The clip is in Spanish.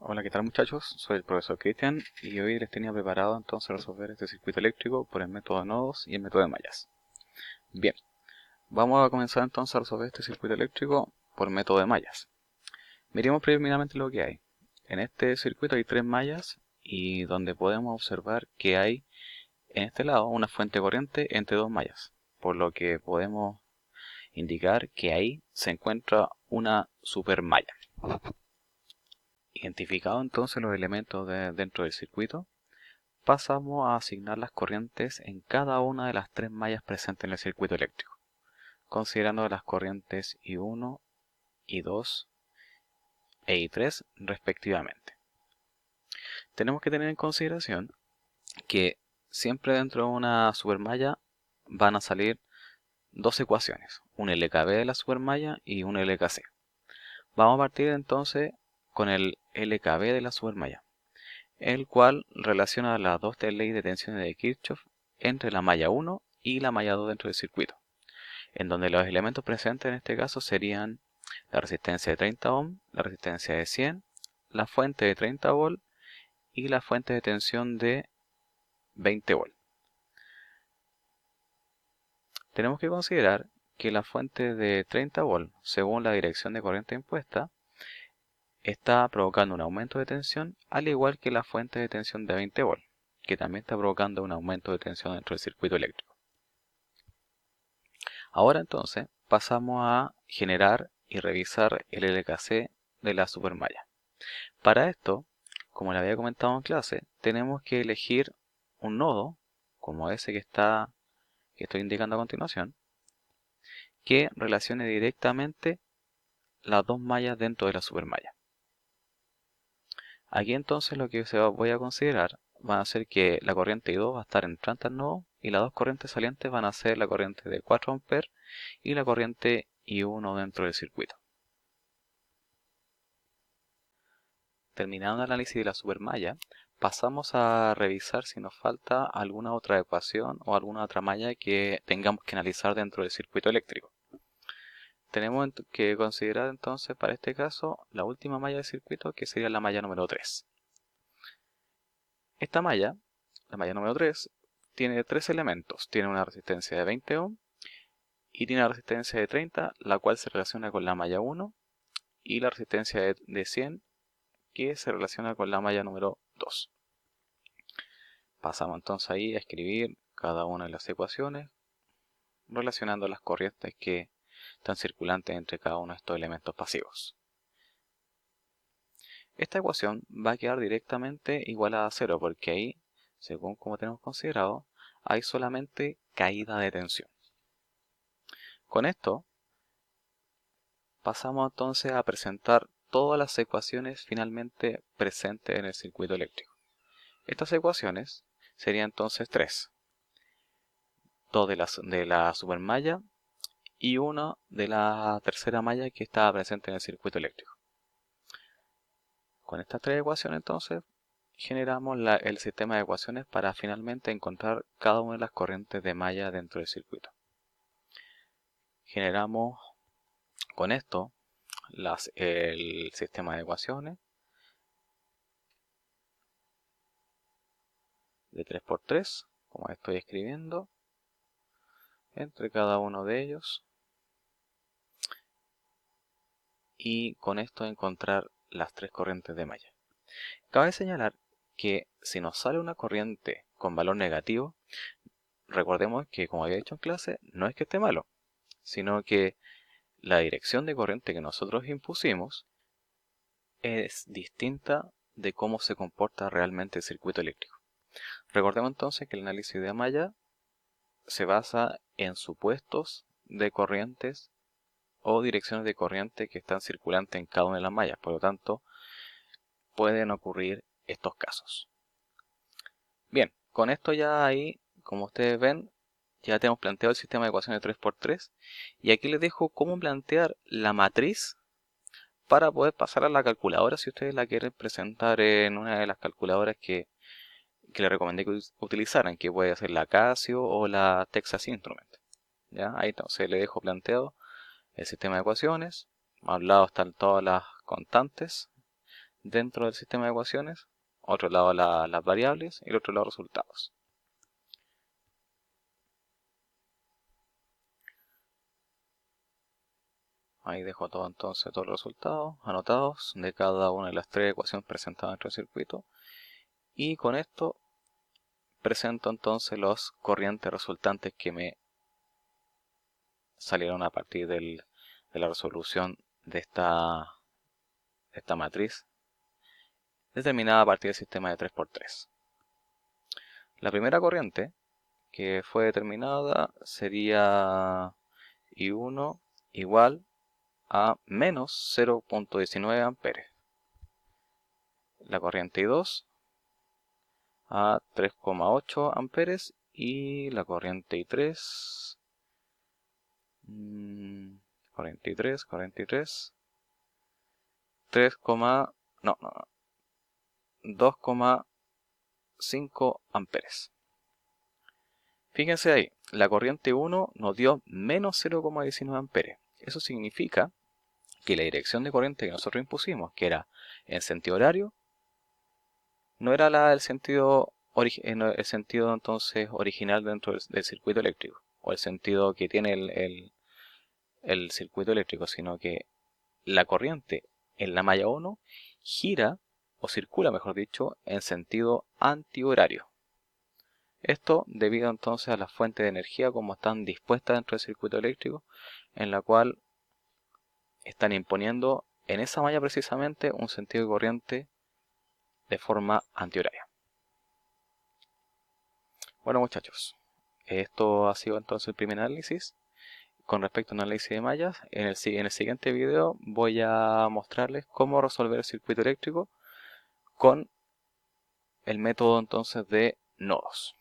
Hola, ¿qué tal muchachos? Soy el profesor Cristian y hoy les tenía preparado entonces resolver este circuito eléctrico por el método de nodos y el método de mallas. Bien, vamos a comenzar entonces a resolver este circuito eléctrico por método de mallas. Miremos primeramente lo que hay. En este circuito hay tres mallas y donde podemos observar que hay en este lado una fuente corriente entre dos mallas, por lo que podemos indicar que ahí se encuentra una supermalla. Identificados entonces los elementos dentro del circuito, pasamos a asignar las corrientes en cada una de las tres mallas presentes en el circuito eléctrico, considerando las corrientes I1, I2 e I3 respectivamente. Tenemos que tener en consideración que siempre dentro de una supermalla van a salir dos ecuaciones, un LKB de la supermalla y un LKC. Vamos a partir entonces con el LKB de la supermalla, el cual relaciona las dos leyes de tensiones de Kirchhoff entre la malla 1 y la malla 2 dentro del circuito, en donde los elementos presentes en este caso serían la resistencia de 30 ohm, la resistencia de 100, la fuente de 30 volt y la fuente de tensión de 20 volt. Tenemos que considerar que la fuente de 30 volt, según la dirección de corriente impuesta, está provocando un aumento de tensión, al igual que la fuente de tensión de 20 volt, que también está provocando un aumento de tensión dentro del circuito eléctrico. Ahora entonces pasamos a generar y revisar el LKC de la supermalla. Para esto, como le había comentado en clase, tenemos que elegir un nodo, como ese que estoy indicando a continuación, que relacione directamente las dos mallas dentro de la supermalla. Aquí entonces lo que voy a considerar va a ser que la corriente I2 va a estar entrante al nodo y las dos corrientes salientes van a ser la corriente de 4 A y la corriente I1 dentro del circuito. Terminando el análisis de la supermalla, pasamos a revisar si nos falta alguna otra ecuación o alguna otra malla que tengamos que analizar dentro del circuito eléctrico. Tenemos que considerar entonces para este caso la última malla del circuito, que sería la malla número 3. Esta malla, la malla número 3, tiene tres elementos. Tiene una resistencia de 20 ohm y tiene una resistencia de 30, la cual se relaciona con la malla 1, y la resistencia de 100, que se relaciona con la malla número 2. Pasamos entonces ahí a escribir cada una de las ecuaciones, relacionando las corrientes que están circulantes entre cada uno de estos elementos pasivos. Esta ecuación va a quedar directamente igualada a 0, porque ahí, según como tenemos considerado, hay solamente caída de tensión. Con esto, pasamos entonces a presentar todas las ecuaciones finalmente presentes en el circuito eléctrico. Estas ecuaciones serían entonces tres: dos de la supermalla y una de la tercera malla que estaba presente en el circuito eléctrico. Con estas tres ecuaciones entonces generamos el sistema de ecuaciones para finalmente encontrar cada una de las corrientes de malla dentro del circuito. Generamos con esto el sistema de ecuaciones de 3×3, como estoy escribiendo, entre cada uno de ellos, y con esto encontrar las tres corrientes de malla. Cabe señalar que si nos sale una corriente con valor negativo, recordemos que, como había dicho en clase, no es que esté malo, sino que la dirección de corriente que nosotros impusimos es distinta de cómo se comporta realmente el circuito eléctrico. Recordemos entonces que el análisis de malla se basa en supuestos de corrientes o direcciones de corriente que están circulantes en cada una de las mallas. Por lo tanto, pueden ocurrir estos casos. Bien, con esto ya ahí, como ustedes ven, ya tenemos planteado el sistema de ecuaciones de 3×3. Y aquí les dejo cómo plantear la matriz para poder pasar a la calculadora si ustedes la quieren presentar en una de las calculadoras que les recomendé que utilizaran, que puede ser la Casio o la Texas Instrument. ¿Ya? Ahí entonces les dejo planteado el sistema de ecuaciones. Al lado están todas las constantes dentro del sistema de ecuaciones, otro lado las variables y el otro lado resultados. Ahí dejo todo entonces, todos los resultados anotados de cada una de las tres ecuaciones presentadas dentro del circuito. Y con esto presento entonces los corrientes resultantes que me salieron a partir de la resolución de esta matriz determinada a partir del sistema de 3×3. La primera corriente que fue determinada sería I1 igual a menos 0.19 amperes. La corriente I2 a 3,8 amperes y la corriente I3 2,5 amperes. Fíjense ahí, la corriente 1 nos dio menos 0,19 amperes. Eso significa que la dirección de corriente que nosotros impusimos, que era en sentido horario, no era el sentido entonces original dentro del circuito eléctrico, o el sentido que tiene el circuito eléctrico, sino que la corriente en la malla 1 gira, o circula mejor dicho, en sentido antihorario. Esto debido entonces a las fuentes de energía como están dispuestas dentro del circuito eléctrico, en la cual están imponiendo en esa malla precisamente un sentido de corriente de forma antihoraria. Bueno muchachos, esto ha sido entonces el primer análisis. Con respecto al análisis de mallas, en el siguiente video voy a mostrarles cómo resolver el circuito eléctrico con el método entonces de nodos.